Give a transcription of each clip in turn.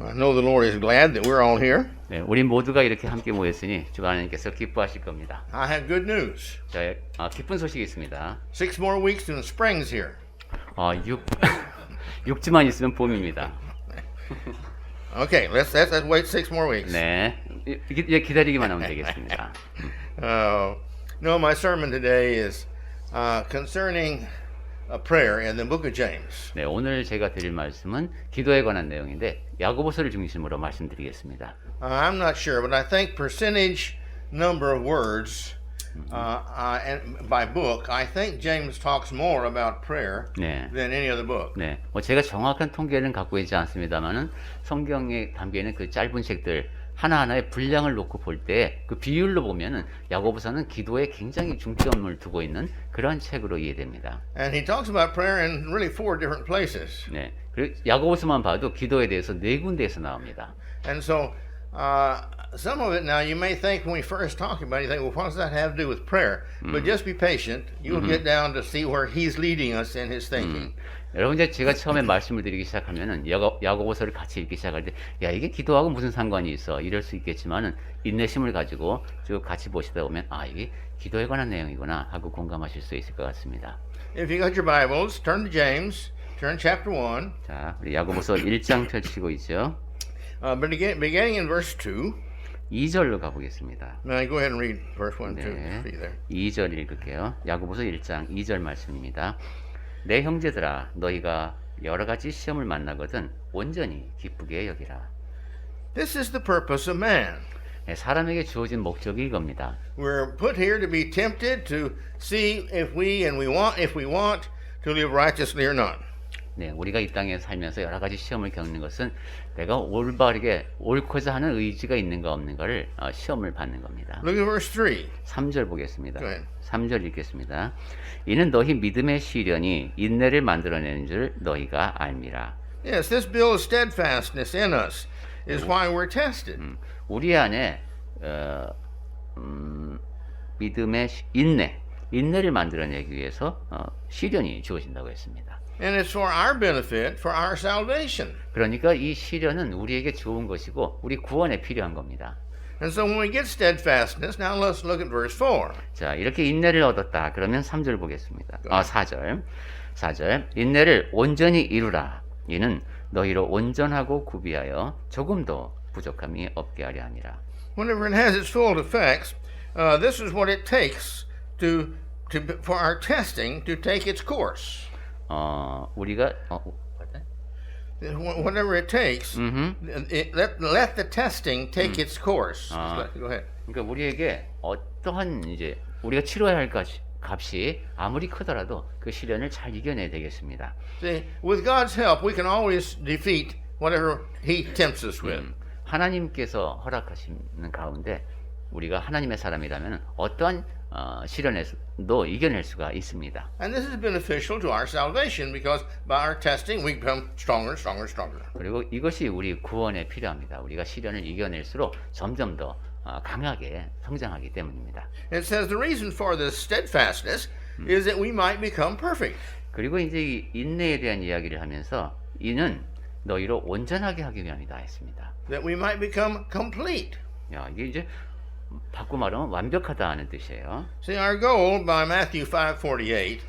I know the Lord is glad that we're all here. 네, 우리 모두가 이렇게 함께 모였으니 주 하나님께서 기뻐하실 겁니다. I have good news. 자, 기쁜 소식이 있습니다. 6 more weeks and spring's here. 6주만 있으면 봄입니다. Okay, let's wait 6 more weeks. 네, 이제 기다리기만 하면 되겠습니다. No, my sermon today is concerning a prayer in the book of James. 네, 오늘 제가 드릴 말씀은 기도에 관한 내용인데 야고보서를 중심으로 말씀드리겠습니다. I'm not sure, but I think percentage number of words and by book, I think James talks more about prayer 네. than any other book. 네, 제가 정확한 통계는 갖고 있지 않습니다만은 성경에 담겨 있는 그 짧은 책들 하나하나의 분량을 놓고 볼 때 그 비율로 보면은 야고보서는 기도에 굉장히 중점을 두고 있는 그런 책으로 이해됩니다. And he talks about prayer in really 4 different places. 네, 그리고 야고보서만 봐도 기도에 대해서 4군데에서 나옵니다. And so some of it now you may think when we first talk about it, you think, well, what does that have to do with prayer? But just be patient. You'll get down to see where he's leading us in his thinking. 여러분 이제 제가 처음에 말씀을 드리기 시작하면은 야고보서를 같이 읽기 시작할 때 야 이게 기도하고 무슨 상관이 있어 이럴 수 있겠지만은 인내심을 가지고 쭉 같이 보시다 보면 아 이게 기도에 관한 내용이구나 하고 공감하실 수 있을 것 같습니다. If you got your Bibles, turn to James, turn chapter 1. 자, 우리 야고보서 1장 펼치고 있죠. But beginning in verse 2. 2절로 가보겠습니다. Now go ahead and read verse 1, 2, 네, 3 there. 2절 읽을게요. 야고보서 1장 2절 말씀입니다. 내 형제들아 너희가 여러 가지 시험을 만나거든 온전히 기쁘게 여기라. This is the purpose of man. 네, 사람에게 주어진 목적이 이겁니다. We're put here to be tempted to see if we want to live righteously or not. 네, 우리가 이 땅에 살면서 여러 가지 시험을 겪는 것은 내가 올바르게 옳고자 하는 의지가 있는가 없는가를 시험을 받는 겁니다. Look at verse 3. 3절 보겠습니다. Go ahead. 3절 읽겠습니다. 이는 너희 믿음의 시련이 인내를 만들어내는 줄 너희가 알미라. Yes, this builds steadfastness in us is why we're tested. 우리 안에 믿음의 인내를 만들어내기 위해서 시련이 주어진다고 했습니다. And it's for our benefit, for our salvation. 그러니까 이 시련은 우리에게 좋은 것이고 우리 구원에 필요한 겁니다. And so when we get steadfastness, now let's look at verse 4. 자, 이렇게 인내를 얻었다. 그러면 3절 보겠습니다. 4절. 인내를 온전히 이루라. 이는 너희로 온전하고 구비하여 조금도 부족함이 없게 하려 함이라. Whenever it has its full effects, this is what it takes for our testing to take its course. 우리가 Whatever it takes, let the testing take its course. Go ahead. 그러니까 우리에게 어떠한 이제 우리가 치러야 할 값이 아무리 크더라도 그 시련을 잘 이겨내야 되겠습니다. See, with God's help, we can always defeat whatever He tempts us with. 하나님께서 허락하시는 가운데 우리가 하나님의 사람이라면 어떠한 시련에도 이겨낼 수가 있습니다. And this is beneficial to our salvation because by our testing we become stronger, stronger, stronger. 그리고 이것이 우리 구원에 필요합니다. 우리가 시련을 이겨낼수록 점점 더 강하게 성장하기 때문입니다. It says the reason for this steadfastness is that we might become perfect. 그리고 이제 이 인내에 대한 이야기를 하면서 이는 너희로 온전하게 하기 위함이다 했습니다. That we might become complete. 야, 이게 이제 바꿔 말하면 완벽하다는 뜻이에요. See, our goal by Matthew 5:48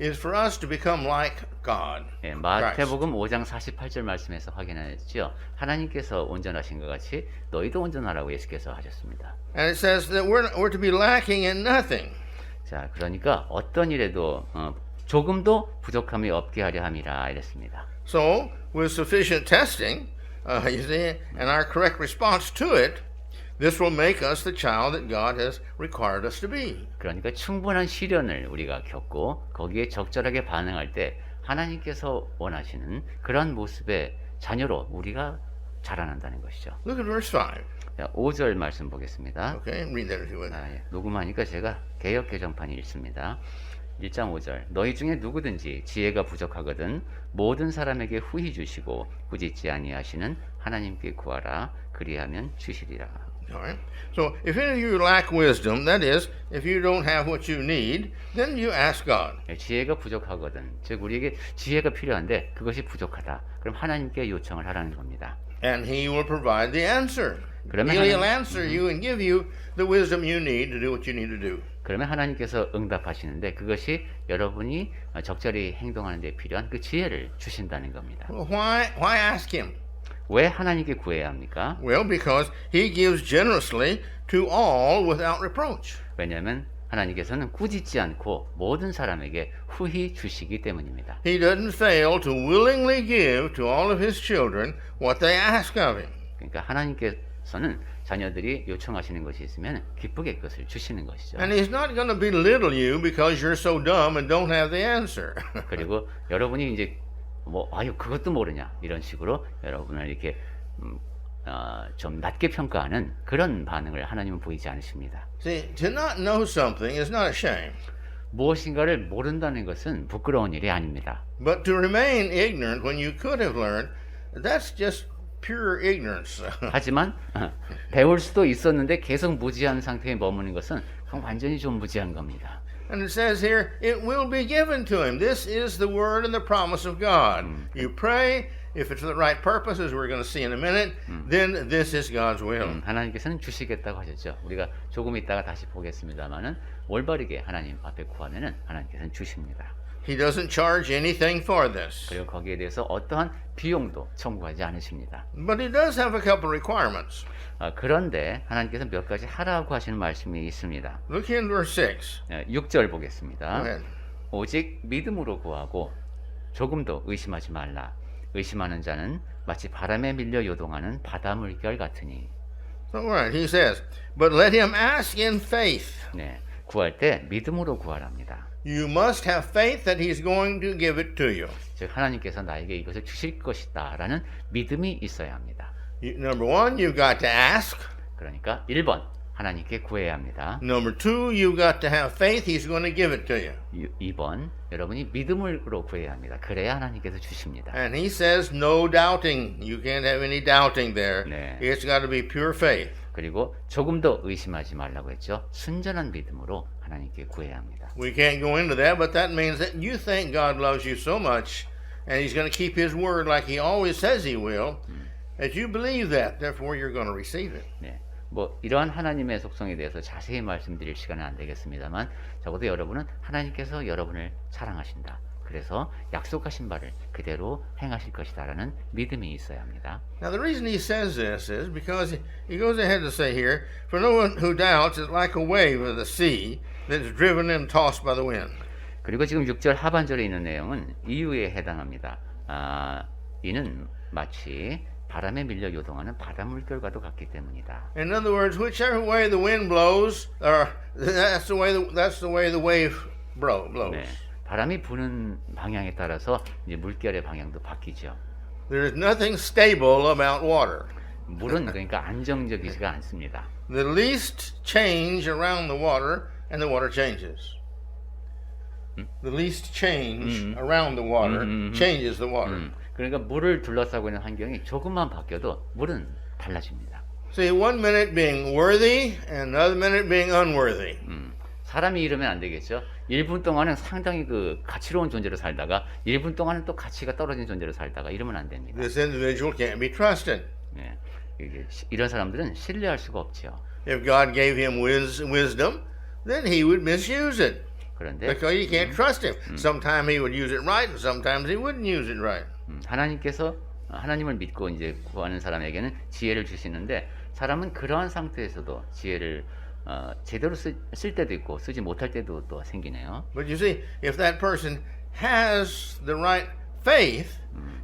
is for us to become like God. 예, 마태복음 5장 48절 말씀에서 확인했죠. 하나님께서 온전하신 것 같이 너희도 온전하라고 예수께서 하셨습니다. And it says that we're to be lacking in nothing. 자, 그러니까 어떤 일에도 조금도 부족함이 없게 하려 함이라 이랬습니다. So, with sufficient testing, you see, and our correct response to it, this will make us the child that God has required us to be. 그러니까 충분한 시련을 우리가 겪고 거기에 적절하게 반응할 때 하나님께서 원하시는 그런 모습의 자녀로 우리가 자라난다는 것이죠. Look at verse 5. 자, 5절 말씀 보겠습니다. Okay, read that if you would. 녹음하니까 제가 개역 개정판이 읽습니다. 1장 5절 너희 중에 누구든지 지혜가 부족하거든 모든 사람에게 후히 주시고 꾸짖지 아니하시는 하나님께 구하라 그리하면 주시리라. All right. So if any of you lack wisdom, that is, if you don't have what you need, then you ask God. 지혜가 부족하거든. 즉 우리에게 지혜가 필요한데 그것이 부족하다. 그럼 하나님께 요청을 하라는 겁니다. and He will provide the answer. 그러면 He'll 하나님- answer you and give you the wisdom you need to do what you need to do. 그러면 하나님께서 응답하시는데 그것이 여러분이 적절히 행동하는 데 필요한 그 지혜를 주신다는 겁니다. Well, why ask Him? 왜 하나님께 구해야 합니까? Well, because He gives generously to all without reproach. 왜냐하면 하나님께서는 꾸짖지 않고 모든 사람에게 후히 주시기 때문입니다. He doesn't fail to willingly give to all of His children what they ask of Him. 그러니까 하나님께서는 자녀들이 요청하시는 것이 있으면 기쁘게 그것을 주시는 것이죠. And He's not going to belittle you because you're so dumb and don't have the answer. 그리고 여러분이 이제 뭐 아유 그것도 모르냐 이런 식으로 여러분을 이렇게 좀 낮게 평가하는 그런 반응을 하나님은 보이지 않으십니다. See, to not know something is not a shame, 무엇인가를 모른다는 것은 부끄러운 일이 아닙니다. but to remain ignorant when you could have learned, that's just pure ignorance. 하지만 배울 수도 있었는데 계속 무지한 상태에 머무는 것은 그건 완전히 좀 무지한 겁니다. And it says here, it will be given to him. This is the word and the promise of God. You pray, if it's for the right purpose, as we're going to see in a minute, then this is God's will. 하나님께서는 주시겠다고 하셨죠. 우리가 조금 있다가 다시 보겠습니다만은 올바르게 하나님 앞에 구하면은 하나님께서는 주십니다. He doesn't charge anything for this. 그리고 거기에 대해서 어떠한 비용도 청구하지 않으십니다. But he does have a couple requirements. 그런데 하나님께서 몇 가지 하라고 하시는 말씀이 있습니다. Look in verse 6. 6절 보겠습니다. Go ahead. 오직 믿음으로 구하고 조금도 의심하지 말라. 의심하는 자는 마치 바람에 밀려 요동하는 바다 물결 같으니. So, all right, he says, but let him ask in faith. 네, 구할 때 믿음으로 구하랍니다. You must have faith that he's going to give it to you. 즉 하나님께서 나에게 이것을 주실 것이다라는 믿음이 있어야 합니다. Number one, you've got to ask. 그러니까 1번 하나님께 구해야 합니다. Number two, you've got to have faith he's going to give it to you. 2번 여러분이 믿음으로 구해야 합니다. 그래야 하나님께서 주십니다. And he says no doubting. You can't have any doubting there. 네. It's got to be pure faith. 그리고 조금도 의심하지 말라고 했죠. 순전한 믿음으로 하나님께 구해야 합니다. We can't go into that, but that means that you think God loves you so much and he's going to keep his word like he always says he will, that you believe that, therefore you're going to receive it. 네, 뭐 이러한 하나님의 속성에 대해서 자세히 말씀드릴 시간은 안 되겠습니다만 적어도 여러분은 하나님께서 여러분을 사랑하신다. 그래서 약속하신 바를 그대로 행하실 것이다라는 믿음이 있어야 합니다. Now the reason he says this is because he goes ahead to say here, for no one who doubts is like a wave of the sea that is driven and tossed by the wind. 그리고 지금 6절 하반절에 있는 내용은 이유에 해당합니다. 이는 마치 바람에 밀려 요동하는 바다 물결과도 같기 때문이다. In other words, whichever way the wind blows, that's the way the wave blows. 네, 바람이 부는 방향에 따라서 이제 물결의 방향도 바뀌죠. There is nothing stable about water. 물은 그러니까 안정적이지가 않습니다. The least change around the water, and the water changes. The least change around the water changes the water. 그러니까 물을 둘러싸고 있는 환경이 조금만 바뀌어도 물은 달라집니다. See, one minute being worthy, and another minute being unworthy. 사람이 이러면 안 되겠죠. 1분 동안은 상당히 그 가치로운 존재로 살다가 1분 동안은 또 가치가 떨어진 존재로 살다가 이러면 안 됩니다. This individual can't be trusted. 네, 이런 사람들은 신뢰할 수가 없죠. If God gave him wisdom, then he would misuse it. 그런데 Because you can't trust him. Sometimes he would use it right, and sometimes he wouldn't use it right. 하나님께서 하나님을 믿고 이제 구하는 사람에게는 지혜를 주시는데 사람은 그러한 상태에서도 지혜를 제대로 쓸 때도 있고 쓰지 못할 때도 또 생기네요. But you see, if that person has the right faith,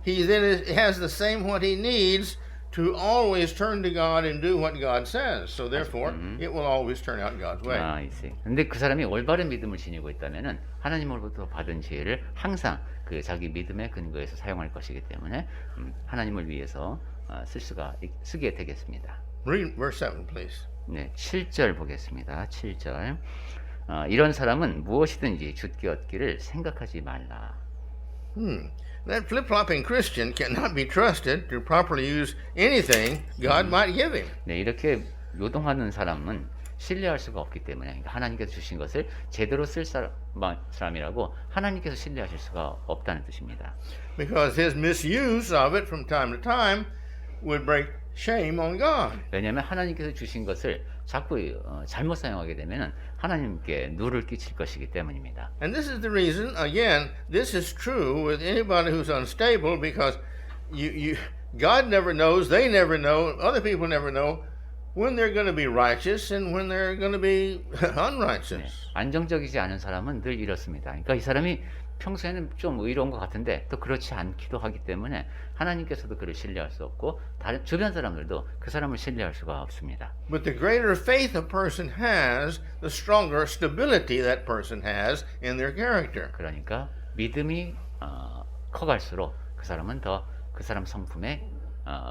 he then has the same what he needs to always turn to God and do what God says. So therefore, it will always turn out God's way. 있어요. 근데 그 사람이 올바른 믿음을 지니고 있다면은 하나님으로부터 받은 지혜를 항상 그 자기 믿음의 근거에서 사용할 것이기 때문에 하나님을 위해서 쓰게 되겠습니다. Read verse 7, please. 네, 7절 보겠습니다. 7절. 이런 사람은 무엇이든지 주께 얻기를 생각하지 말라. That flip-flopping Christian cannot be trusted to properly use anything God might give him. 네, 이렇게 요동하는 사람은 신뢰할 수가 없기 때문에 그러니까 하나님께서 주신 것을 제대로 쓸 사람이라고 하나님께서 신뢰하실 수가 없다는 뜻입니다. Because his misuse of it from time to time would bring shame on God. 왜냐하면 하나님께서 주신 것을 자꾸 잘못 사용하게 되면 하나님께 누를 끼칠 것이기 때문입니다. And this is the reason, again, this is true with anybody who's unstable because God never knows, they never know, other people never know when they're going to be righteous and when they're going to be unrighteous. 안정적이지 않은 사람은 늘 이렇습니다. 그러니까 이 사람이 평소에는 좀 의로운 것 같은데 또 그렇지 않기도 하기 때문에 하나님께서도 그를 신뢰할 수 없고 다른 주변 사람들도 그 사람을 신뢰할 수가 없습니다. But the greater faith a person has, the stronger stability that person has in their character. 그러니까 믿음이 커갈수록 그 사람은 더 그 사람 성품에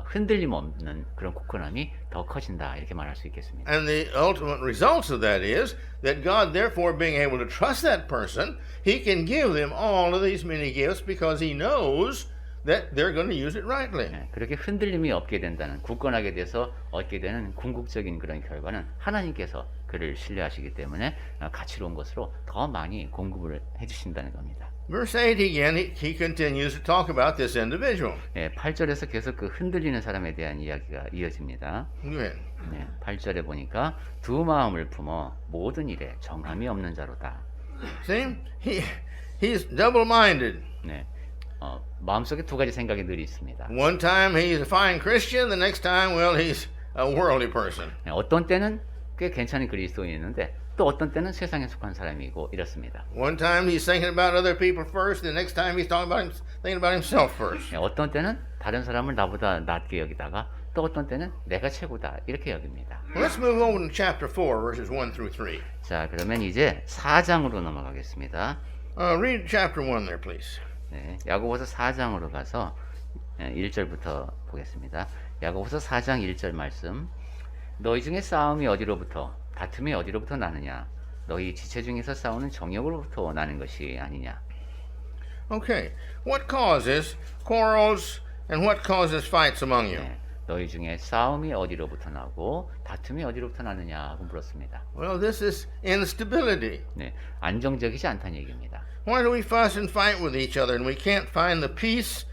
흔들림 없는 그런 굳건함이 더 커진다 이렇게 말할 수 있겠습니다. And the ultimate results of that is that God, therefore, being able to trust that person, He can give them all of these many gifts because He knows that they're going to use it rightly. 네, 그렇게 흔들림이 없게 된다는 굳건하게 돼서 얻게 되는 궁극적인 그런 결과는 하나님께서 그를 신뢰하시기 때문에 가치로운 것으로 더 많이 공급을 해주신다는 겁니다. Verse 8 again, he continues to talk about this individual. 네, 8절에서 계속 그 흔들리는 사람에 대한 이야기가 이어집니다. Go ahead. 네, 8절에 보니까 두 마음을 품어 모든 일에 정함이 없는 자로다. See, he's double-minded. 네, 마음속에 두 가지 생각이 늘 있습니다. One time he's a fine Christian, the next time, well, he's a worldly person. 네, 어떤 때는 꽤 괜찮은 그리스도인이었는데 또 어떤 때는 세상에 속한 사람이고 이렇습니다. One time he's thinking about other people first, the next time he's thinking about himself first. 네, 어떤 때는 다른 사람을 나보다 낮게 여기다가 또 어떤 때는 내가 최고다 이렇게 여깁니다. Well, let's move on to chapter 4, verses 1 through 3. 자, 그러면 이제 4장으로 넘어가겠습니다. Read chapter 1 there, please. 네, 야고보서 4장으로 가서 1절부터 보겠습니다. 야고보서 4장 1절 말씀. 너희 중에 싸움이 어디로부터 다툼이 어디로부터 나느냐? 너희 지체 중에서 싸우는 정욕으로부터 나는 것이 아니냐? Okay. What causes quarrels and what causes fights among you? 네, 너희 중에 싸움이 어디로부터 나고 다툼이 어디로부터 나느냐 하고 물었습니다. Well, this is instability. 네, 안정적이지 않다는 얘기입니다. Why do we fuss and fight with each other and we can't find the peace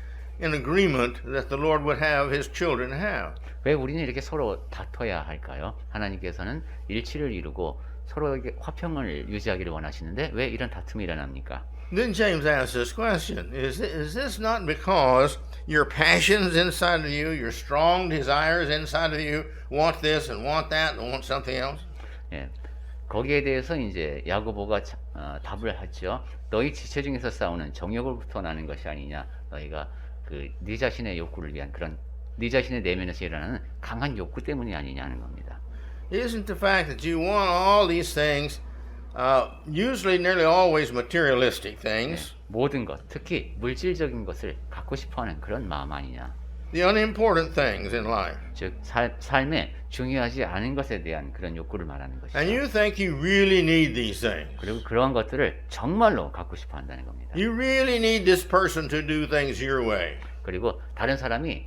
and agreement that the Lord would have His children have? 왜 우리는 이렇게 서로 다퉈야 할까요? 하나님께서는 일치를 이루고 서로에게 화평을 유지하기를 원하시는데 왜 이런 다툼이 일어납니까? Then James asks this question, is this not because your passions inside of you, your strong desires inside of you want this and want that and want something else? 예, 거기에 대해서 이제 야고보가 답을 하죠. 너희 지체 중에서 싸우는 정욕으로부터 나는 것이 아니냐. 너희가 네 자신의 욕구를 위한 그런 네 자신의 내면에서 일어나는 강한 욕구 때문이 아니냐는 겁니다. Isn't the fact that you want all these things, usually nearly always materialistic things, 네, 모든 것, 특히 물질적인 것을 갖고 싶어하는 그런 마음 아니냐. the unimportant things in life. 즉 삶에 중요하지 않은 것에 대한 그런 욕구를 말하는 것이죠. And you think you really need these things. 그리고 그러한 것들을 정말로 갖고 싶어 한다는 겁니다. You really need this person to do things your way. 그리고 다른 사람이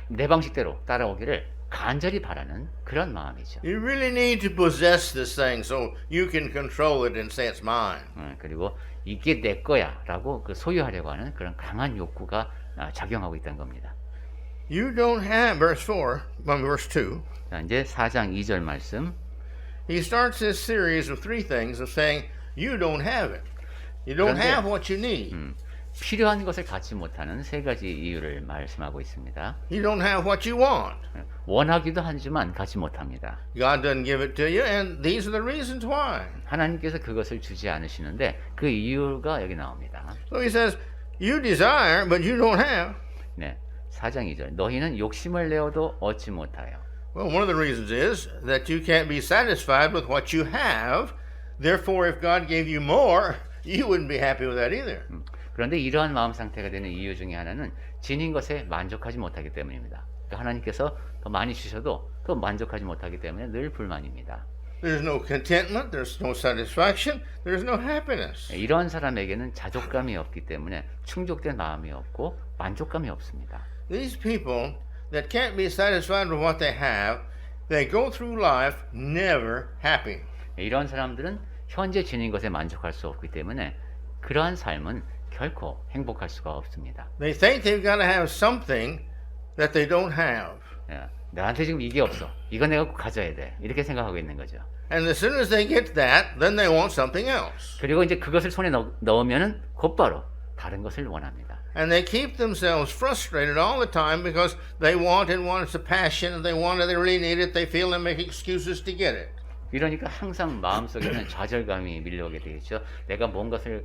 내 방식대로 따라오기를 간절히 바라는 그런 마음이죠. You really need to possess this thing so you can control it and say it's mine. 그리고 이게 내 거야라고 소유하려고 하는 그런 강한 욕구가 작용하고 있다는 겁니다. You don't have, verse 2. 자, 이제 4장 2절 말씀. He starts this series of three things of saying, you don't have it. You don't 그런데, have what you need. 필요한 것을 갖지 못하는 세 가지 이유를 말씀하고 있습니다. You don't have what you want. 원하기도 하지만 갖지 못합니다. God doesn't give it to you, and these are the reasons why. 하나님께서 그것을 주지 않으시는데 그 이유가 여기 나옵니다. So he says, you desire, but you don't have. 네, 4장 2절. 너희는 욕심을 내어도 얻지 못하여. Well, one of the reasons is that you can't be satisfied with what you have. Therefore, if God gave you more, you wouldn't be happy with that either. 그런데 이러한 마음 상태가 되는 이유 중에 하나는 지닌 것에 만족하지 못하기 때문입니다. 그러니까 하나님께서 더 많이 주셔도 또 만족하지 못하기 때문에 늘 불만입니다. There's no contentment, there's no satisfaction, there's no happiness. 이러한 사람에게는 자족감이 없기 때문에 충족된 마음이 없고 만족감이 없습니다. These people that can't be satisfied with what they have, they go through life never happy. 이러한 사람들은 현재 지닌 것에 만족할 수 없기 때문에 그러한 삶은 결코 행복할 수가 없습니다. They think they've got to have something that they don't have. 예, 나한테 지금 이게 없어. 이거 내가 꼭 가져야 돼. 이렇게 생각하고 있는 거죠. And as soon as they get that, then they want something else. 그리고 이제 그것을 손에 넣으면은 곧바로 다른 것을 원합니다. And they keep themselves frustrated all the time because they want it, it's a passion, and they want it, they really need it, they feel they make excuses to get it. 이러니까 항상 마음속에는 좌절감이 밀려오게 되겠죠. 내가 뭔가를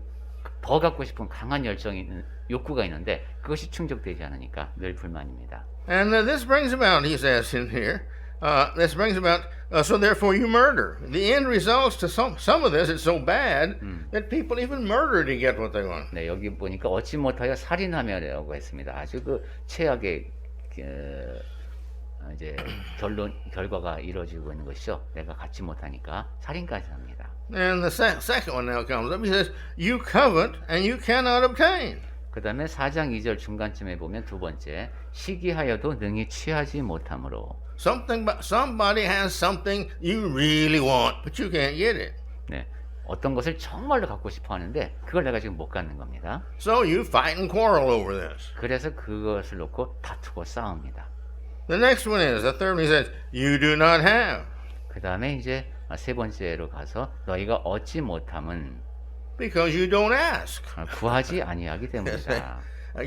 더 갖고 싶은 강한 열정이 있는 욕구가 있는데 그것이 충족되지 않으니까 늘 불만입니다. And this brings about, he says in here, this brings about, so therefore you murder. The end results to some of this, it's so bad that people even murder to get what they want. 네, 여기 보니까 얻지 못하여 살인하며라고 했습니다. 아주 그 최악의 이제 결과가 이루어지고 있는 것이죠. 내가 갖지 못하니까 살인까지 합니다. And the second one now comes up. He says, you covet and you cannot obtain. 그 다음에 4장 2절 중간쯤에 보면 두 번째, 시기하여도 능히 취하지 못함으로. Somebody has something you really want, but you can't get it. 네, 어떤 것을 정말로 갖고 싶어 하는데 그걸 내가 지금 못 갖는 겁니다. So you fight and quarrel over this. 그래서 그것을 놓고 다투고 싸웁니다. The next one is, the third one, he says, you do not have. 그 다음에 이제 세 번째로 가서 너희가 얻지 못함은 Because you don't ask. 구하지 아니하기 때문이다.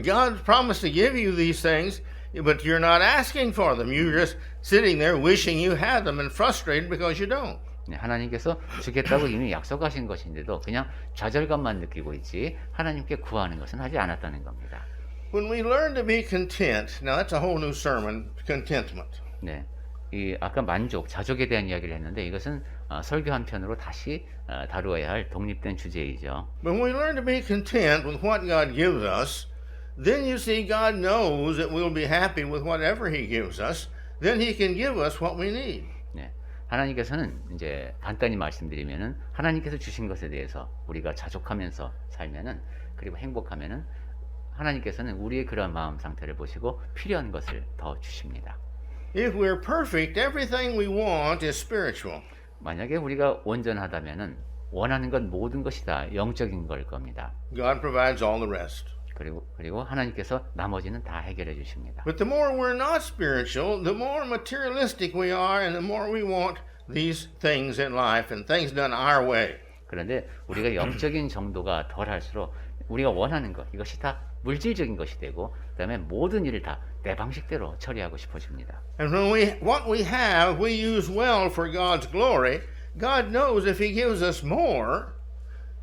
God promised to give you these things, but you're not asking for them. You're just sitting there wishing you had them and frustrated because you don't. 네, 하나님께서 주겠다고 이미 약속하신 것인데도 그냥 좌절감만 느끼고 있지 하나님께 구하는 것은 하지 않았다는 겁니다. When we learn to be content, now that's a whole new sermon, contentment. 네, 이 아까 만족, 자족에 대한 이야기를 했는데 이것은 설교 한 편으로 다시 다루어야 할 독립된 주제이죠. But when we learn to be content with what God gives us, then you see God knows that we'll be happy with whatever He gives us. Then He can give us what we need. 네, 하나님께서는 이제 간단히 말씀드리면은 하나님께서 주신 것에 대해서 우리가 자족하면서 살면은 그리고 행복하면은 하나님께서는 우리의 그런 마음 상태를 보시고 필요한 것을 더 주십니다. If we're perfect, everything we want is spiritual. 만약에 우리가 온전하다면은 원하는 것 모든 것이 다 영적인 걸 겁니다. God provides all the rest. 그리고 하나님께서 나머지는 다 해결해 주십니다. But the more we're not spiritual, the more materialistic we are and the more we want these things in life and things done our way. 그런데 우리가 영적인 정도가 덜할수록 우리가 원하는 것 이것이 다 물질적인 것이 되고 그다음에 모든 일을 다 내 방식대로 처리하고 싶어집니다. And when what we have we use well for God's glory, God knows if He gives us more,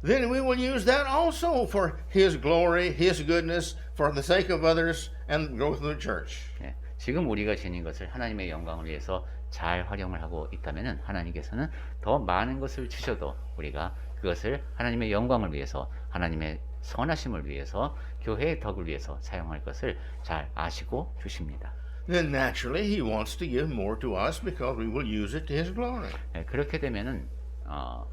then we will use that also for His glory, His goodness, for the sake of others and the growth of the church. 네, 지금 우리가 지닌 것을 하나님의 영광을 위해서 잘 활용을 하고 있다면은 하나님께서는 더 많은 것을 주셔도 우리가 그것을 하나님의 영광을 위해서 하나님의 선하심을 위해서 교회의 덕을 위해서 사용할 것을 잘 아시고 주십니다. Then naturally He wants to give more to us because we will use it to His glory. 네, 그렇게 되면은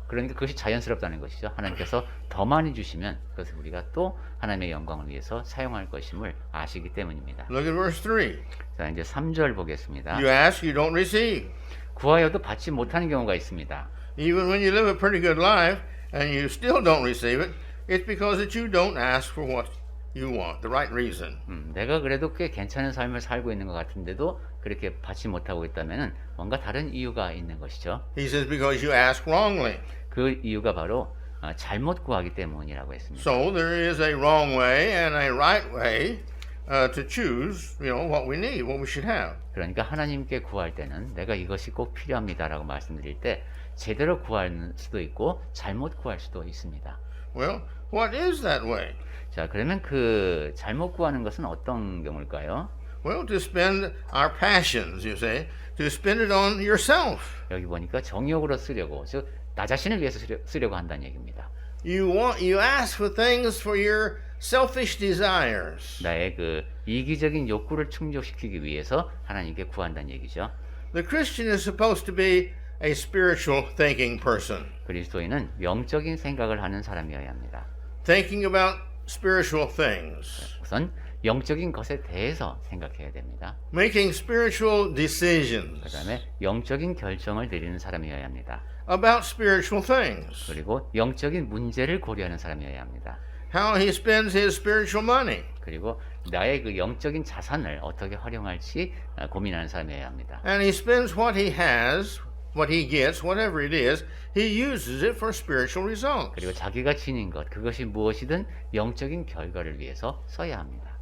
그러니까 그것이 자연스럽다는 것이죠. 하나님께서 더 많이 주시면 그것을 우리가 또 하나님의 영광을 위해서 사용할 것임을 아시기 때문입니다. Look at verse 3. 자, 이제 3절 보겠습니다. You ask, you don't receive. 구하여도 받지 못하는 경우가 있습니다. Even when you live a pretty good life and you still don't receive it, it's because that you don't ask for what you want, the right reason. 내가 그래도 꽤 괜찮은 삶을 살고 있는 것 같은데도 그렇게 받지 못하고 있다면은 뭔가 다른 이유가 있는 것이죠. He says because you ask wrongly. 그 이유가 바로 잘못 구하기 때문이라고 했습니다. So there is a wrong way and a right way to choose, what we need, what we should have. 그러니까 하나님께 구할 때는 내가 이것이 꼭 필요합니다라고 말씀드릴 때 제대로 구할 수도 있고 잘못 구할 수도 있습니다. Well, what is that way? 자, 그러면 그 잘못 구하는 것은 어떤 경우일까요? Well, to spend our passions, you say, to spend it on yourself. 여기 보니까 정욕으로 쓰려고, 즉 나 자신을 위해서 쓰려고 한다는 얘기입니다. You ask for things for your selfish desires. 나의 그 이기적인 욕구를 충족시키기 위해서 하나님께 구한다는 얘기죠. The Christian is supposed to be a spiritual thinking person. 그리스도인은 영적인 생각을 하는 사람이어야 합니다. Thinking about spiritual things. 우선 영적인 것에 대해서 생각해야 됩니다. Making spiritual decisions. 그다음에 영적인 결정을 내리는 사람이어야 합니다. About spiritual things. 그리고 영적인 문제를 고려하는 사람이어야 합니다. how he spends his spiritual money. 그리고 나의 그 영적인 자산을 어떻게 활용할지 고민하는 사람이어야 합니다. And he spends what he has, what he gets, whatever it is, he uses it for spiritual results. 그리고 자기가 지닌 것, 그것이 무엇이든 영적인 결과를 위해서 써야 합니다.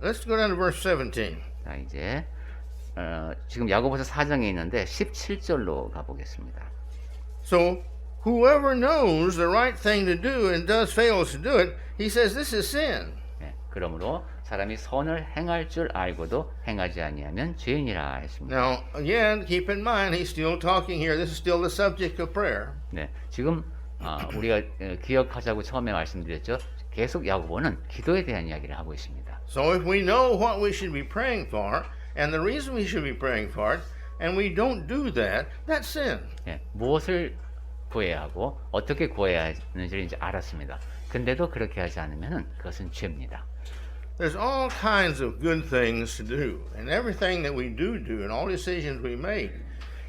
Let's go down to verse 17. 자, 이제 지금 야고보서 4장에 있는데 17절로 가보겠습니다. So, whoever knows the right thing to do and does fails to do it, he says this is sin. 네, 그러므로 사람이 선을 행할 줄 알고도 행하지 아니하면 죄인이라 했습니다. Now, again, keep in mind, he's still talking here. This is still the subject of prayer. 네, 지금 우리가 기억하자고 처음에 말씀드렸죠. 계속 야고보는 기도에 대한 이야기를 하고 있습니다. So if we know what we should be praying for, and the reason we should be praying for it, and we don't do that, that's sin. 네, 무엇을 구해야 하고 어떻게 구해야 하는지를 이제 알았습니다. 근데도 그렇게 하지 않으면 그것은 죄입니다. There's all kinds of good things to do, and everything that we do, and all decisions we make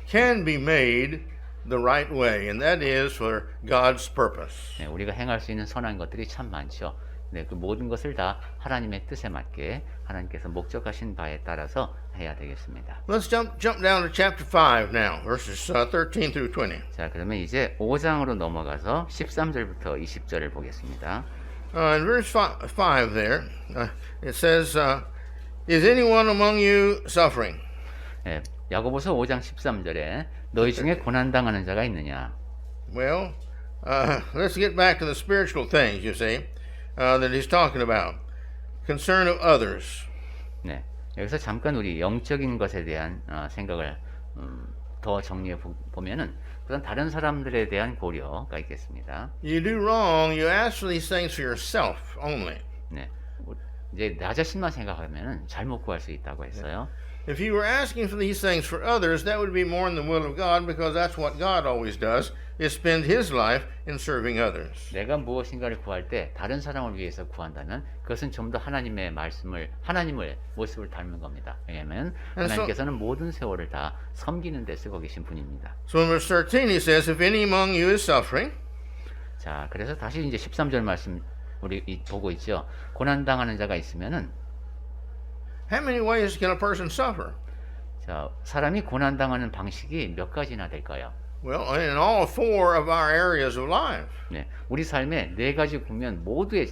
can be made the right way, and that is for God's purpose. 네, 우리가 행할 수 있는 선한 것들이 참 많죠. 네, 그 모든 것을 다 하나님의 뜻에 맞게 하나님께서 목적하신 바에 따라서 해야 되겠습니다. Let's jump down to chapter 5 now, verses 13 through 20. 자, 그러면 이제 5장으로 넘어가서 13절부터 20절을 보겠습니다. In verse 5 there, it says, Is anyone among you suffering? 네, 야고보서 5장 13절에 너희 중에 고난당하는 자가 있느냐? Well, let's get back to the spiritual things, you see, that he's talking about. Concern of others. 네, 여기서 잠깐 우리 영적인 것에 대한 생각을 더 정리해 보면은 그런 다른 사람들에 대한 고려가 있겠습니다. You do wrong, you ask for these things for yourself only. 네, 이제 나 자신만 생각하면은 잘못 구할 수 있다고 했어요. If you were asking for these things for others, that would be more in the will of God, because that's what God always does, is spend his life in serving others. 내가 무엇인가를 구할 때 다른 사람을 위해서 구한다면 그것은 좀 더 하나님의 하나님의 모습을 닮은 겁니다. 왜냐하면 하나님께서는 모든 세월을 다 섬기는 데 쓰고 계신 분입니다. So in verse 13 he says, If any among you is suffering, 자, 그래서 다시 이제 13절 말씀 우리 보고 있죠. 고난 당하는 자가 있으면은 how many ways can a person suffer? 자, 사람이 고난 당하는 방식이 몇 가지나 될까요? Well, in all four of our areas of life. 네, 우리 삶의 네 가지 국면 모두에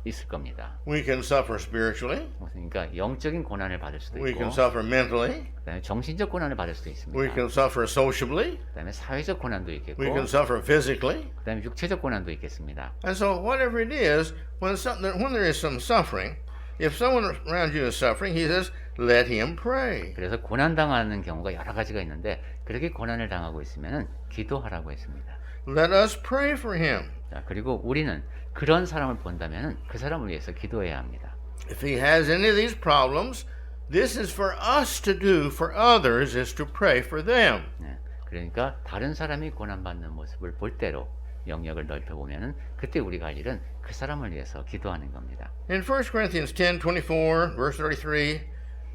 있을 겁니다. We can suffer spiritually. 그러니까 영적인 고난을 받을 수도 We 있고, can suffer mentally. 그다음에 정신적 고난을 받을 수도 We 있습니다. can suffer sociably. 그다음에 사회적 고난도 있겠고, We can suffer physically. 그다음에 육체적 고난도 있겠습니다. And so whatever it is, when there is some suffering, if someone around you is suffering, he says, let him pray. 그래서 고난 당하는 경우가 여러 가지가 있는데 그렇게 고난을 당하고 있으면은 기도하라고 했습니다. Let us pray for him. 자, 그리고 우리는 그런 사람을 본다면은 그 사람을 위해서 기도해야 합니다. If he has any of these problems, this is for us to do for others, is to pray for them. 네, 그러니까 다른 사람이 고난 받는 모습을 볼 대로 영역을 넓혀 보면은 그때 우리가 할 일은 그 사람을 위해서 기도하는 겁니다. In 1 Corinthians 10:24, verse 33,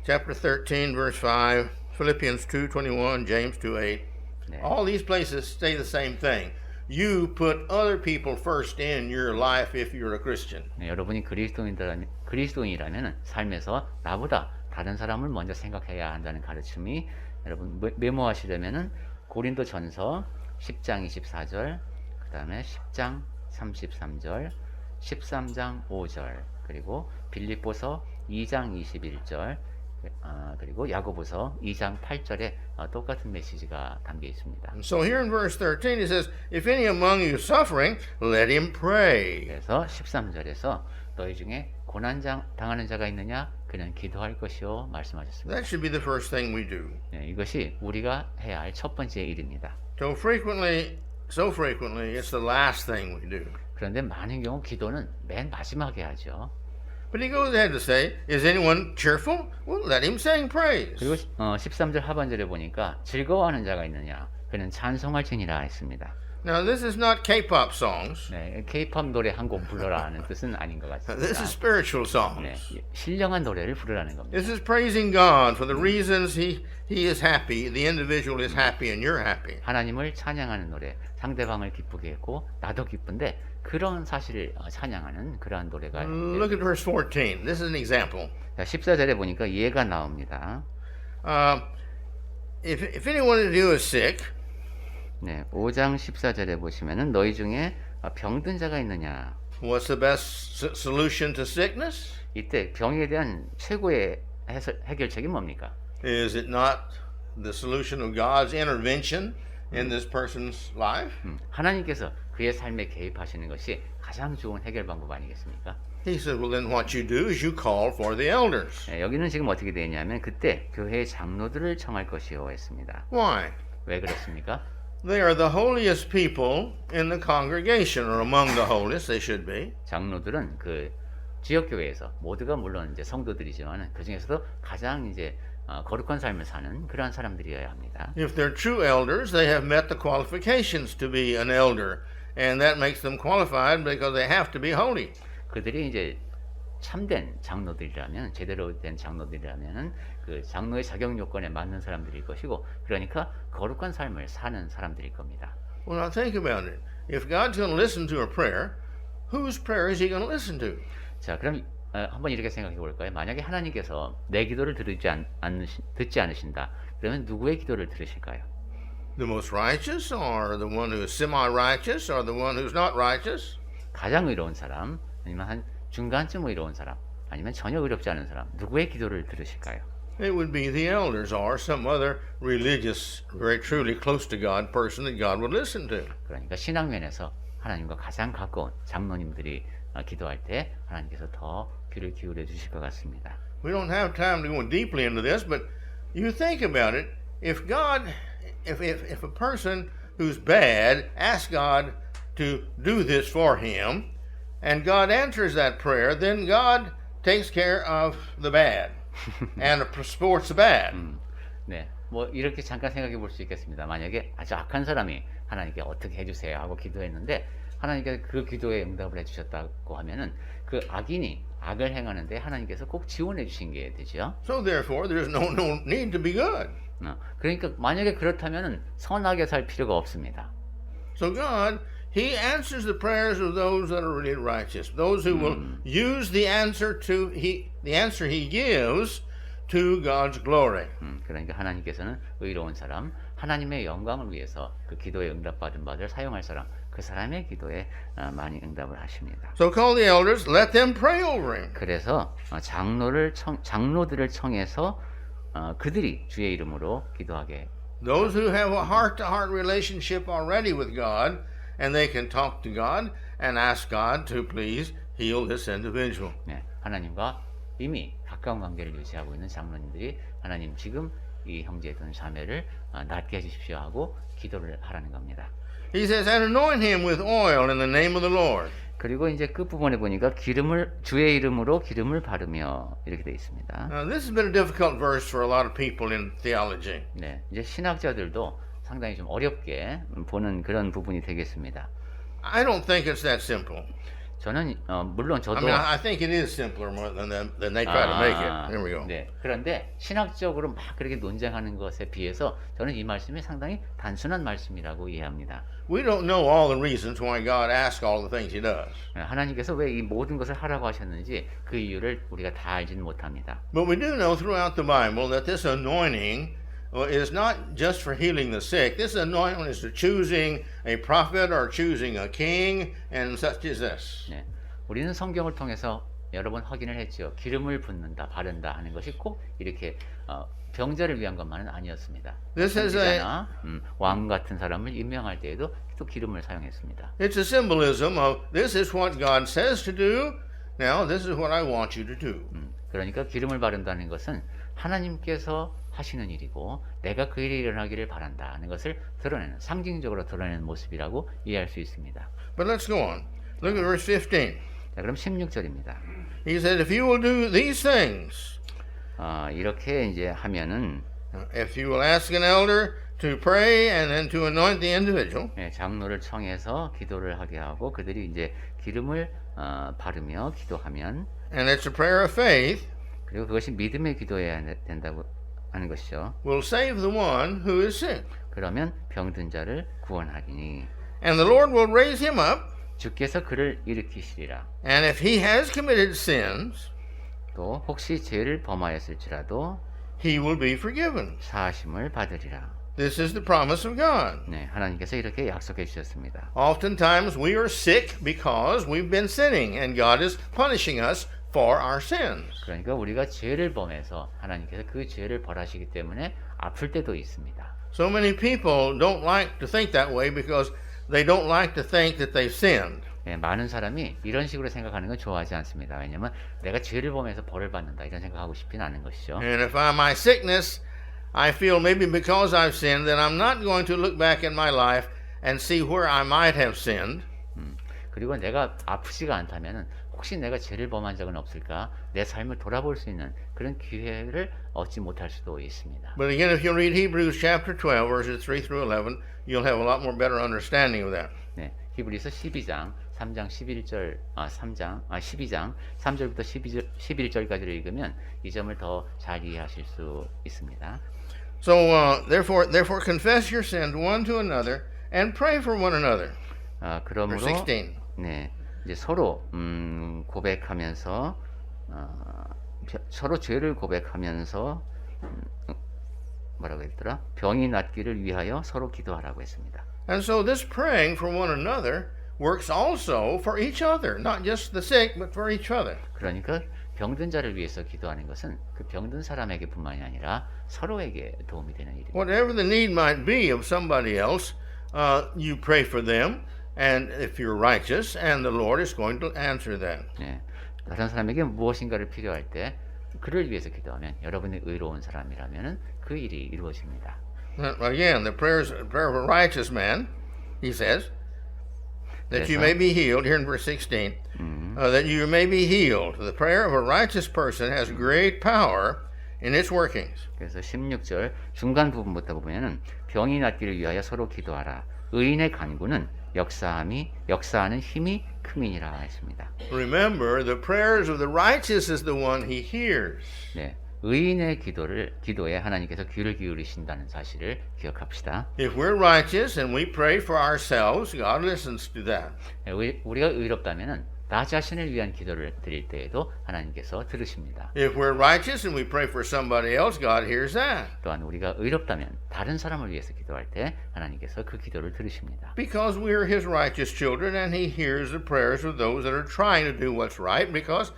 chapter 13, verse 5, Philippians 2:21, James 2:8, 네. all these places say the same thing. You put other people first in your life if you're a Christian. 네, 여러분이 그리스도인이라면 삶에서 나보다 다른 사람을 먼저 생각해야 한다는 가르침이 여러분 메모하시려면은 고린도전서 10장 24절, 그다음에 10장 33절, 13장 5절, 그리고 빌립보서 2장 21절, 그리고 야고보서 2장 8절에 똑같은 메시지가 담겨 있습니다. And so here in verse 13 it says, if any among you suffering, let him pray. 그래서 13절에서 너희 중에 고난 당하는 자가 있느냐? 그는 기도할 것이요 말씀하셨습니다. That should be the first thing we do. 네, 이것이 우리가 해야 할 첫 번째 일입니다. So frequently, it's the last thing we do. 그런데 많은 경우 기도는 맨 마지막에 하죠. But he goes ahead to say, is anyone cheerful? Well, let him sing praise. 그리고 13절 하반절에 보니까 즐거워하는 자가 있느냐? 그는 찬송할지니라 했습니다. Now, this is not K-pop songs. 네, K-팝 노래 한 곡 불러라는 뜻은 아닌 것 This 같습니다. is spiritual 네, songs. 신령한 노래를 부르라는 겁니다. This is praising God for the reasons He is happy, the individual is happy, and you're happy. 하나님을 찬양하는 노래, 상대방을 기쁘게 했고 나도 기쁜데 그런 사실을 찬양하는 그러한 노래가 Look at verse 14. This is an example. 14절에 보니까 예가 나옵니다. If anyone of you is sick, 네, 5장 14절에 보시면은 너희 중에 병든 자가 있느냐? what's the best solution to sickness? 이때 병에 대한 최고의 해결책이 뭡니까? Is it not the solution of God's intervention in this person's life? 하나님께서 그의 삶에 개입하시는 것이 가장 좋은 해결 방법 아니겠습니까? He said, well, then what you do is you call for the elders. 네, 여기는 지금 어떻게 되냐면 그때 교회의 장로들을 청할 것이요 했습니다. Why? 왜 그렇습니까? They are the holiest people in the congregation, or among the holiest, they should be. 장로들은 그 지역 교회에서 모두가 물론 이제 성도들이지만 그 중에서도 가장 이제 거룩한 삶을 사는 그러한 사람들이어야 합니다. If they're true elders, they have met the qualifications to be an elder, and that makes them qualified because they have to be holy. 그들이 이제 참된 장로들이라면 제대로 된 장로들이라면은 그 장로의 자격 요건에 맞는 사람들일 것이고 그러니까 거룩한 삶을 사는 사람들일 겁니다. Well, now think about it. If God's going to listen to a prayer, whose prayer is He going to listen to? 자, 그럼 한번 이렇게 생각해 볼까요? 만약에 하나님께서 내 기도를 듣지 않으신다. 그러면 누구의 기도를 들으실까요? The most righteous, or the one who is semi-righteous, or the one who's not righteous? 가장 의로운 사람, 아니면 한 중간쯤 의로운 사람, 아니면 전혀 의롭지 않은 사람, 누구의 기도를 들으실까요? It would be the elders or some other religious, very truly close to God person that God would listen to. 그러니까 신앙면에서 하나님과 가장 가까운 장로님들이 기도할 때 하나님께서 더 귀를 기울여 주실 것 같습니다. We don't have time to go deeply into this, but you think about it. If God, if a person who's bad asks God to do this for him, and God answers that prayer, then God takes care of the bad and supports the bad. 네, 뭐 이렇게 잠깐 생각해 볼 수 있겠습니다. 만약에 아주 악한 사람이 하나님께 어떻게 해주세요 하고 기도했는데 하나님께서 그 기도에 응답을 해주셨다고 하면은 그 악인이 악을 행하는데 하나님께서 꼭 지원해 주신 게 되죠. So therefore, there's no need to be good. 그러니까 만약에 그렇다면은 선하게 살 필요가 없습니다. So God, He answers the prayers of those that are really righteous, those who will use the answer He gives to God's glory. 그러니까 하나님께서는 의로운 사람, 하나님의 영광을 위해서 그 기도에 응답받은 바를 사용할 사람, 그 사람의 기도에 많이 응답을 하십니다. So call the elders, let them pray over him. 그래서 장로들을 청해서 그들이 주의 이름으로 기도하게. Those who have a heart-to-heart relationship already with God, and they can talk to God and ask God to please heal this individual. 네, 하나님과 이미 가까운 관계를 유지하고 있는 장로님들이 하나님 지금 이 형제든 자매를 낫게 해주십시오 하고 기도를 하라는 겁니다. He says, and anoint him with oil in the name of the Lord. 그리고 이제 끝부분에 보니까 주의 이름으로 기름을 바르며 이렇게 되어 있습니다. This has been a difficult verse for a lot of people in theology. 네, 이제 신학자들도 상당히 좀 어렵게 보는 그런 부분이 되겠습니다. I don't think it's that simple. 저는 물론 저도 I mean, I think it is simpler than they try to make it. Here we go. 네, 그런데 신학적으로 막 그렇게 논쟁하는 것에 비해서 저는 이 말씀이 상당히 단순한 말씀이라고 이해합니다. We don't know all the reasons why God asks all the things He does. 하나님께서 왜 이 모든 것을 하라고 하셨는지 그 이유를 우리가 다 알지는 못합니다. But we do know throughout the Bible that this anointing is not just for healing the sick. This anointing is for choosing a prophet or choosing a king and such as this. 네, 우리는 성경을 통해서 여러 번 확인을 했죠. 기름을 붓는다, 바른다 하는 것이 꼭 이렇게 병자를 위한 것만은 아니었습니다. 선지자나 왕 같은 사람을 임명할 때에도 또 기름을 사용했습니다. It's a symbolism of this is what God says to do. Now this is what I want you to do. 그러니까 기름을 바른다는 것은 하나님께서 하시는 일이고 내가 그 일이 일어나기를 바란다 하는 것을 드러내는 상징적으로 드러내는 모습이라고 이해할 수 있습니다. But let's go on. Look at verse 15. 자, 그럼 16절입니다. He said, if you will do these things, 이렇게 이제 하면은 If you will ask an elder to pray and then to anoint the individual, 예, 장로를 청해서 기도를 하게 하고 그들이 이제 기름을 바르며 기도하면 and it's a prayer of faith, 그리고 그것이 믿음의 기도해야 된다고 하는 것이죠. will save the one who is sick. 그러면 병든 자를 구원하리니 And the Lord will raise him up, 주께서 그를 일으키시리라. and if he has committed sins, 또 혹시 죄를 범하였을지라도 he will be forgiven. 사하심을 받으리라. This is the promise of God. 네, 하나님께서 이렇게 약속해 주셨습니다. Oftentimes we are sick because we've been sinning, and God is punishing us for our sins. 그러니까 우리가 죄를 범해서 하나님께서 그 죄를 벌하시기 때문에 아플 때도 있습니다. So many people don't like to think that way because they don't like to think that they've sinned. 네, 많은 사람이 이런 식으로 생각하는 건 좋아하지 않습니다. 왜냐하면 내가 죄를 범해서 벌을 받는다 이런 생각하고 싶지는 않은 것이죠. And if my sickness, I feel maybe because I've sinned, then I'm not going to look back in my life and see where I might have sinned. 그리고 내가 아프지가 않다면은 혹시 내가 죄를 범한 적은 없을까? 내 삶을 돌아볼 수 있는 그런 기회를 얻지 못할 수도 있습니다. But again, if you read Hebrews chapter 12, verses 3 through 11, you'll have a lot more better understanding of that. 네, 히브리서 12장 3장 11절 12장 3절부터 11절까지를 읽으면 이 점을 더 잘 이해하실 수 있습니다. So therefore confess your sins one to another and pray for one another. 그러므로 Verse 16. 네, 이제 서로 고백하면서 서로 죄를 고백하면서 뭐라고 했더라? 병이 낫기를 위하여 서로 기도하라고 했습니다. And so this praying for one another works also for each other, not just the sick, but for each other. 그러니까 병든 자를 위해서 기도하는 것은 그 병든 사람에게뿐만이 아니라 서로에게 도움이 되는 일입니다. Whatever the need might be of somebody else, you pray for them, and if you're righteous, and the Lord is going to answer that. 네, 다른 사람에게 무엇인가를 필요할 때 그를 위해서 기도하면 여러분이 의로운 사람이라면 그 일이 이루어집니다. Again, the prayer of a righteous man, he says, that you 그래서- may be healed, here in verse 16, that you may be healed. The prayer of a righteous person has great power in its workings. 그래서 16절 중간 부분부터 보면은 병이 낫기를 위하여 서로 기도하라. 의인의 간구는 역사하는 힘이 크민이라 했습니다. Remember, the prayers of the righteous is the one he hears. 네, 의인의 기도에 하나님께서 귀를 기울이신다는 사실을 기억합시다. If we're righteous and we pray for ourselves, God listens to that. 네, 우리가 의롭다면은 나 자신을 위한 기도를 드릴 때에도 하나님께서 들으십니다. If we're righteous and we pray for somebody else, God hears that. 또한 우리가 의롭다면 다른 사람을 위해서 기도할 때 하나님께서 그 기도를 들으십니다. Because we are his righteous children and he hears the prayers of those that are trying to do what's right because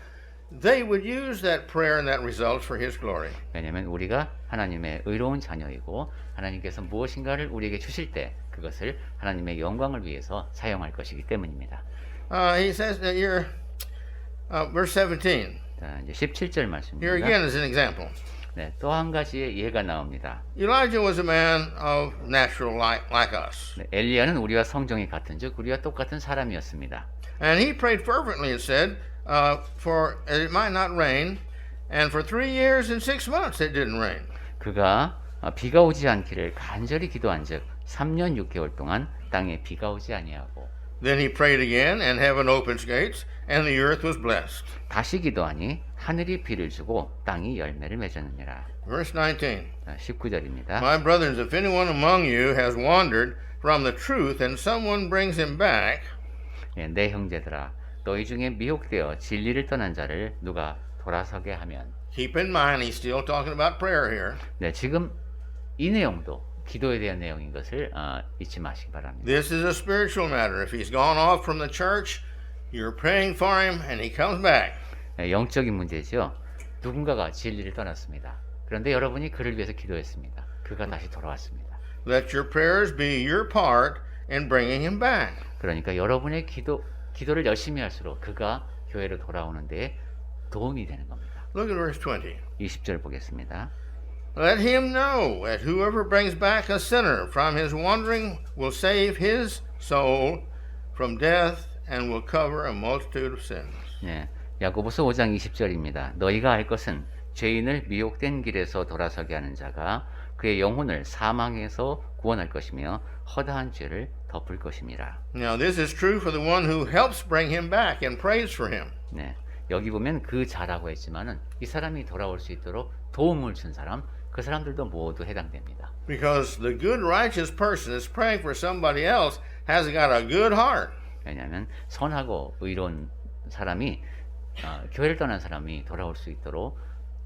they would use that prayer and that result for his glory. 왜냐하면 우리가 하나님의 의로운 자녀이고 하나님께서 무엇인가를 우리에게 주실 때 그것을 하나님의 영광을 위해서 사용할 것이기 때문입니다. He says that verse 17. 자, 이제 17절 Here 말씀입니다. again is an example. 네, 또 한 가지의 예가 나옵니다. Elijah was a man of natural like us. 네, 엘리야는 우리와 성정이 같은즉 우리와 똑같은 사람이었습니다. And he prayed fervently, it said, for it might not rain. And for 3 years and 6 months it didn't rain. 그가 비가 오지 않기를 간절히 기도한즉 3년 6개월 동안 땅에 비가 오지 아니하고 Then he prayed again, and heaven opened its gates, and the earth was blessed. 다시 기도하니 하늘이 비를 주고 땅이 열매를 맺었느니라. Verse 19. 19절입니다. My brothers, if anyone among you has wandered from the truth, and someone brings him back, 내 형제들아 너희 중에 미혹되어 진리를 떠난 자를 누가 돌아서게 하면 keep in mind he's still talking about prayer here. 네, 지금 이 내용도 기도에 대한 내용인 것을 잊지 마시기 바랍니다. This is a spiritual matter. If he's gone off from the church, you're praying for him, and he comes back. 네, 영적인 문제죠. 누군가가 진리를 떠났습니다. 그런데 여러분이 그를 위해서 기도했습니다. 그가 다시 돌아왔습니다. Let your prayers be your part in bringing him back. 그러니까 여러분의 기도를 열심히 할수록 그가 교회로 돌아오는 데 도움이 되는 겁니다. Look at verse 20. 20절 보겠습니다. Let him know that whoever brings back a sinner from his wandering will save his soul from death and will cover a multitude of sins. 네, 야고보서 5장 20절입니다. 너희가 알 것은 죄인을 미혹된 길에서 돌아서게 하는 자가 그의 영혼을 사망에서 구원할 것이며 허다한 죄를 덮을 것입니다. Now, this is true for the one who helps bring him back and prays for him. 네, 여기 보면 그 자라고 했지만은 이 사람이 돌아올 수 있도록 도움을 준 사람, 그 사람들도 모두 해당됩니다. Because the good, righteous person is praying for somebody else has got a good heart. 왜냐하면 선하고 의로운 사람이 교회를 떠난 사람이 돌아올 수 있도록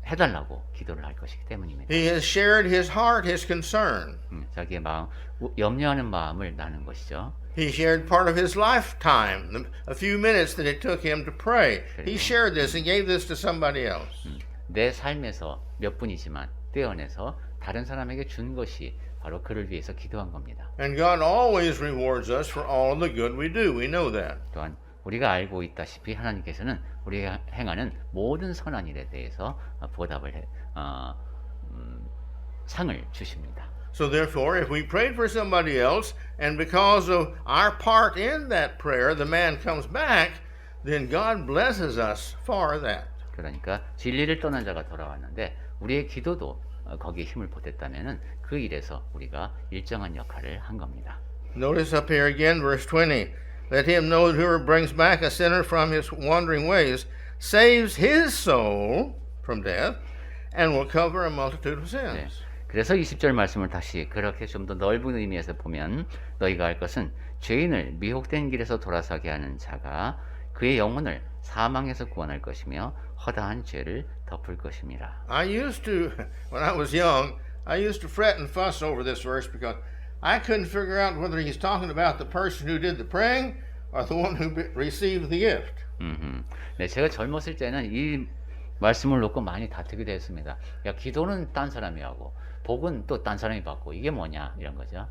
해달라고 기도를 할 것이기 때문입니다. He has shared his heart, his concern. 자기의 마음, 염려하는 마음을 나눈 것이죠. He shared part of his lifetime, a few minutes that it took him to pray. He shared this and gave this to somebody else. 내 삶에서 몇 분이지만 떼어내서 다른 사람에게 준 것이 바로 그를 위해서 기도한 겁니다. And God always rewards us for all the good we do. We know that. 또한 우리가 알고 있다시피 하나님께서는 우리가 행하는 모든 선한 일에 대해서 보답을 상을 주십니다. So therefore, if we prayed for somebody else, and because of our part in that prayer, the man comes back, then God blesses us for that. 그러니까 진리를 떠난 자가 돌아왔는데 우리의 기도도 거기에 힘을 보탰다면은 그 일에서 우리가 일정한 역할을 한 겁니다. Notice up here again, verse 20. Let him know that whoever brings back a sinner from his wandering ways saves his soul from death and will cover a multitude of sins. 네. 그래서 20절 말씀을 다시 그렇게 좀 더 넓은 의미에서 보면 너희가 할 것은 죄인을 미혹된 길에서 돌아서게 하는 자가 그의 영혼을 사망에서 구원할 것이며 허다한 죄를 덮을 것입니다. I used to, when I was young, I used to fret and fuss over this verse because I couldn't figure out whether he's talking about the person who did the praying or the one who received the gift. 네, 제가 젊었을 때는 이 말씀을 놓고 많이 다투게 됐습니다. 야, 기도는 딴 사람이 하고 복은 또 딴 사람이 받고 이게 뭐냐 이런 거죠.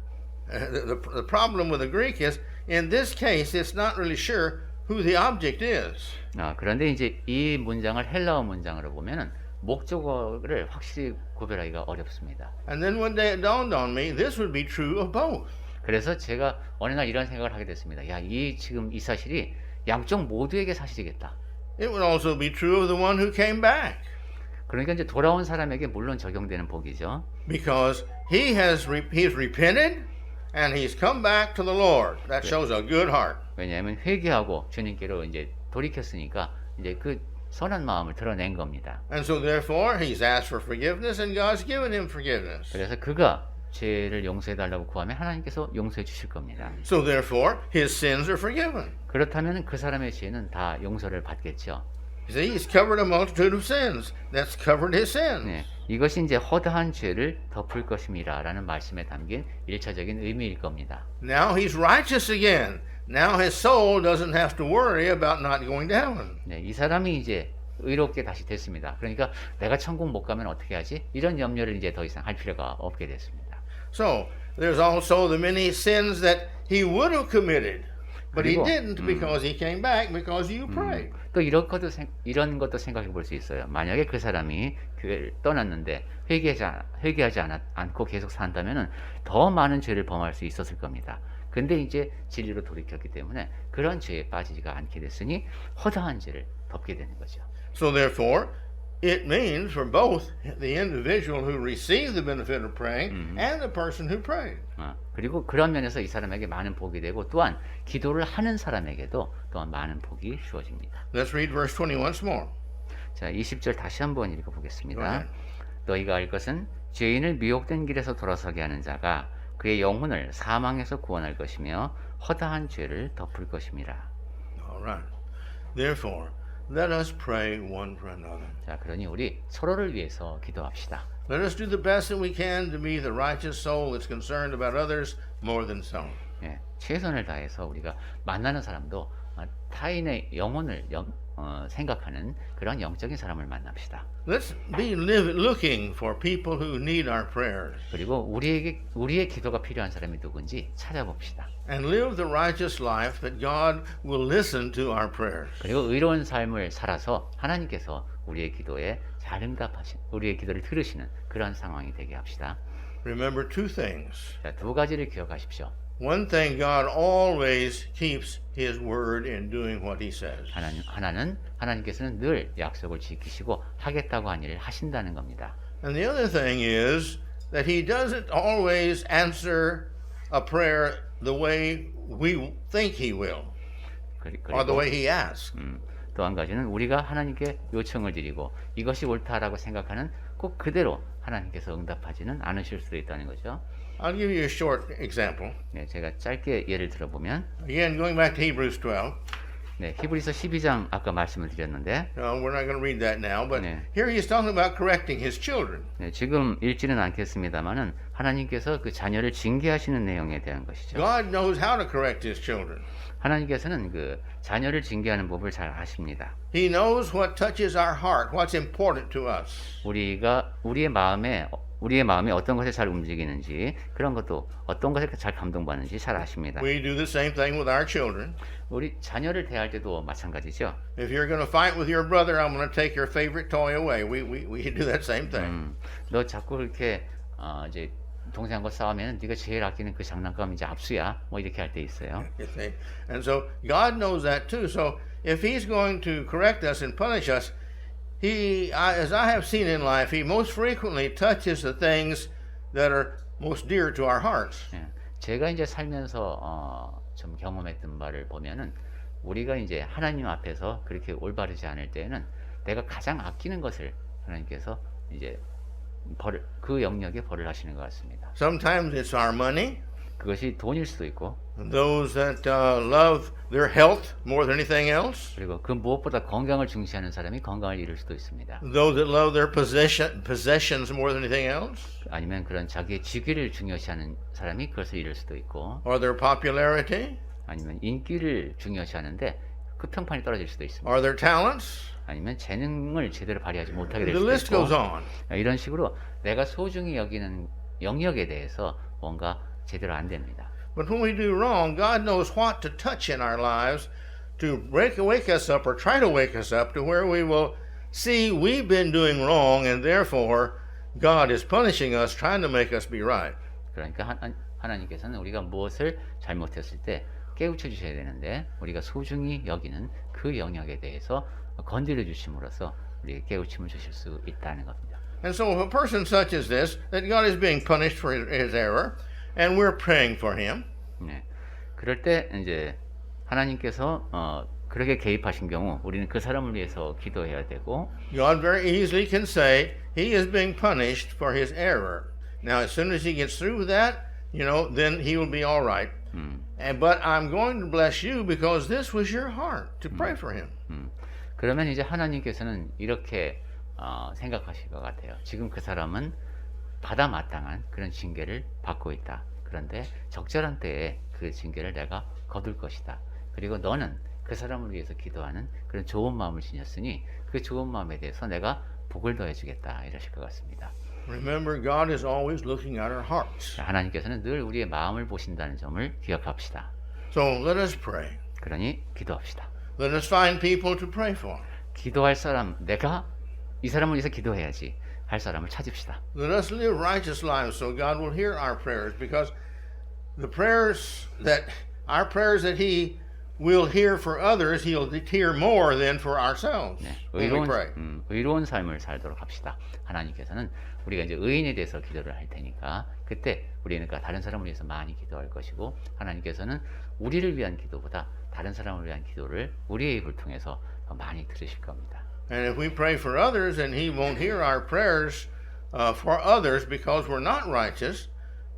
The problem with the Greek is, in this case, it's not really sure who the object is. 그런데 이제 이 문장을 헬라어 문장으로 보면은 목적어를 확실히 구별하기가 어렵습니다. And then one day it dawned on me, this would be true of both. 그래서 제가 어느 날 이런 생각을 하게 됐습니다. 야, 지금 이 사실이 양쪽 모두에게 사실이겠다. It would also be true of the one who came back. 그러니까 이제 돌아온 사람에게 물론 적용되는 복이죠. Because he's repented and he's come back to the Lord. That shows a good heart. 왜냐하면 회개하고 주님께로 이제 돌이켰으니까 이제 그 선한 마음을 드러낸 겁니다. And so therefore he's asked for forgiveness and God's given him forgiveness. 그래서 그가 죄를 용서해 달라고 구하면 하나님께서 용서해 주실 겁니다. So therefore his sins are forgiven. 그렇다면 그 사람의 죄는 다 용서를 받겠죠. You see, he's covered a multitude of sins. That's covered his sins. 네, 이것이 이제 허다한 죄를 덮을 것입니다라는 말씀에 담긴 일차적인 의미일 겁니다. Now he's righteous again. Now his soul doesn't have to worry about not going to heaven. 네, 이 사람이 이제 의롭게 다시 됐습니다. 그러니까 내가 천국 못 가면 어떻게 하지? 이런 염려를 이제 더 이상 할 필요가 없게 됐습니다. So there's also the many sins that he would have committed, but he 그리고, didn't because he came back because you prayed. 또 이런 것도 생각해 볼 수 있어요. 만약에 그 사람이 교회를 떠났는데 회개하지 않고 계속 산다면은 더 많은 죄를 범할 수 있었을 겁니다. 근데 이제 진리로 돌이켰기 때문에 그런 죄에 빠지지가 않게 됐으니 허다한 죄를 덮게 되는 거죠. So therefore, it means for both the individual who received the benefit of praying and the person who prayed. 그리고 그런 면에서 이 사람에게 많은 복이 되고 또한 기도를 하는 사람에게도 또한 많은 복이 주어집니다. Let's read verse 21 once more. 자, 20절 다시 한번 읽어보겠습니다. Go ahead. 너희가 알 것은 죄인을 미혹된 길에서 돌아서게 하는 자가 그의 영혼을 사망에서 구원할 것이며 허다한 죄를 덮을 것임이라. All right. Therefore, let us pray one for another. 자, 그러니 우리 서로를 위해서 기도합시다. Let us do the best that we can to be the righteous soul that's concerned about others more than some. 예, 최선을 다해서 우리가 만나는 사람도 타인의 영혼을 생각하는 그런 영적인 사람을 만납시다. Let's be looking for people who need our prayers. 그리고 우리의 기도가 필요한 사람이 누군지 찾아봅시다. And live the righteous life that God will listen to our prayers. 그리고 의로운 삶을 살아서 하나님께서 우리의 기도에 잘 응답하신, 우리의 기도를 들으시는 그런 상황이 되게 합시다. Remember two things. 자, 두 가지를 기억하십시오. One thing, God always keeps His word in doing what He says. 하나님께서는 늘 약속을 지키시고 하겠다고 한 일을 하신다는 겁니다. And the other thing is, that he doesn't always answer a prayer the way we think he will or the 그리고 way he asks. 또 한 가지는 우리가 하나님께 요청을 드리고 이것이 옳다라고 생각하는 꼭 그대로 하나님께서 응답하지는 않으실 수도 있다는 거죠. I'll give you a short example. 네, 제가 짧게 예를 들어보면 Again, going back to Hebrews 12. 네, 히브리서 12장 아까 말씀을 드렸는데 We're not going to read that now, but 네. here he's talking about correcting his children. 네, 지금 읽지는 않겠습니다만은 하나님께서 그 자녀를 징계하시는 내용에 대한 것이죠. God knows how to correct his children. 하나님께서는 그 자녀를 징계하는 법을 잘 아십니다. He knows what touches our heart, what's important to us. 우리의 마음에 어떤 것에 잘 움직이는지 그런 것도 어떤 것에 잘 감동받는지 잘 아십니다. We do the same thing with our children. 우리 자녀를 대할 때도 마찬가지죠. If you're going to fight with your brother, I'm going to take your favorite toy away. We do that same thing. 너 자꾸 이렇게 이제 동생하고 싸우면 네가 제일 아끼는 그 장난감 이제 압수야. 뭐 이렇게 할 때 있어요. You see? And so God knows that too. So if he's going to correct us and punish us, as I have seen in life, he most frequently touches the things that are most dear to our hearts. 예, 제가 이제 살면서 좀 경험했던 바를 보면은 우리가 이제 하나님 앞에서 그렇게 올바르지 않을 때에는 내가 가장 아끼는 것을 하나님께서 이제 그 영역에 벌을 하시는 것 같습니다. Sometimes it's our money. 그것이 돈일 수도 있고 Those that love their health more than anything else. 그리고 그 무엇보다 건강을 중시하는 사람이 건강을 잃을 수도 있습니다. Those that love their possessions more than anything else. 아니면 그런 자기의 직위를 중요시하는 사람이 그것을 잃을 수도 있고 Or their popularity. 아니면 인기를 중요시하는데 그 평판이 떨어질 수도 있습니다. Or their talents. 아니면 재능을 제대로 발휘하지 못하게 될 The 수도 list goes 있고 on. 이런 식으로 내가 소중히 여기는 영역에 대해서 뭔가 제대로 안 됩니다. But when we do wrong, God knows what to touch in our lives to wake us up or try to wake us up to where we will see we've been doing wrong and therefore God is punishing us, trying to make us be right. 그러니까 하나님께서는 우리가 무엇을 잘못했을 때 깨우쳐 주셔야 되는데 우리가 소중히 여기는 그 영역에 대해서 건드려 주심으로써 우리에게 깨우침을 주실 수 있다는 겁니다. And so if a person such as this, that God is being punished for his error, and we're praying for him, 네. 그럴 때 이제 하나님께서 그렇게 개입하신 경우 우리는 그 사람을 위해서 기도해야 되고 God very easily can say he is being punished for his error. Now, as soon as he gets through with that, then he will be all right. But I'm going to bless you because this was your heart to pray for him. 그러면 이제 하나님께서는 이렇게 생각하실 것 같아요. 지금 그 사람은 받아 마땅한 그런 징계를 받고 있다. 그런데 적절한 때에 그 징계를 내가 거둘 것이다. 그리고 너는 그 사람을 위해서 기도하는 그런 좋은 마음을 지녔으니 그 좋은 마음에 대해서 내가 복을 더해주겠다. 이러실 것 같습니다. Remember, God is always looking at our hearts. 하나님께서는 늘 우리의 마음을 보신다는 점을 기억합시다. So let us pray. 그러니 기도합시다. Let us find people to pray for. 기도할 사람, 내가 이 사람을 위해서 기도해야지 할 사람을 찾읍시다. Let us live righteous lives so God will hear our prayers, because the prayers that He will hear for others, He'll hear more than for ourselves 네, when we pray. 의로운 삶을 살도록 합시다. 하나님께서는 우리가 이제 의인에 대해서 기도를 할 테니까 그때 우리는 다른 사람을 위해서 많이 기도할 것이고 하나님께서는 우리를 위한 기도보다 다른 사람을 위한 기도를 우리의 입을 통해서 더 많이 들으실 겁니다. And if we pray for others and He won't hear our prayers for others because we're not righteous,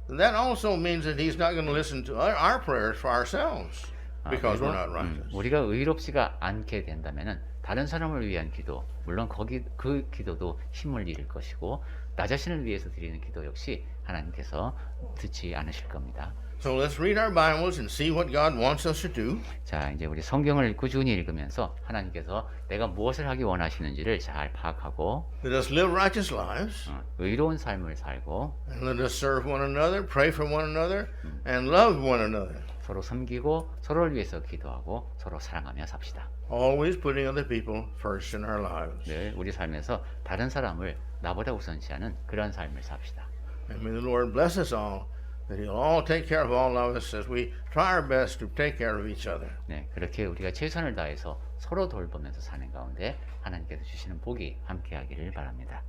that also means that He's not going to listen to our prayers for ourselves because we're not righteous. 우리가 의롭지가 않게 된다면은 다른 사람을 위한 기도, 물론 그 기도도 힘을 잃을 것이고 나 자신을 위해서 드리는 기도 역시 하나님께서 듣지 않으실 겁니다. So let's read our Bibles and see what God wants us to do. 자, 이제 우리 성경을 꾸준히 읽으면서 하나님께서 내가 무엇을 하기 원하시는지를 잘 파악하고 Let us live righteous lives. 의로운 삶을 살고 And let us serve one another, pray for one another, and love one another. 서로 섬기고 서로를 위해서 기도하고 서로 사랑하며 삽시다. Always putting other people first in our lives. 늘 우리 삶에서 다른 사람을 나보다 우선시하는 그런 삶을 삽시다. And may the Lord bless us all, that He'll all take care of all of us as we try our best to take care of each other. 네, 그렇게 우리가 최선을 다해서 서로 돌보면서 사는 가운데 하나님께서 주시는 복이 함께하기를 바랍니다.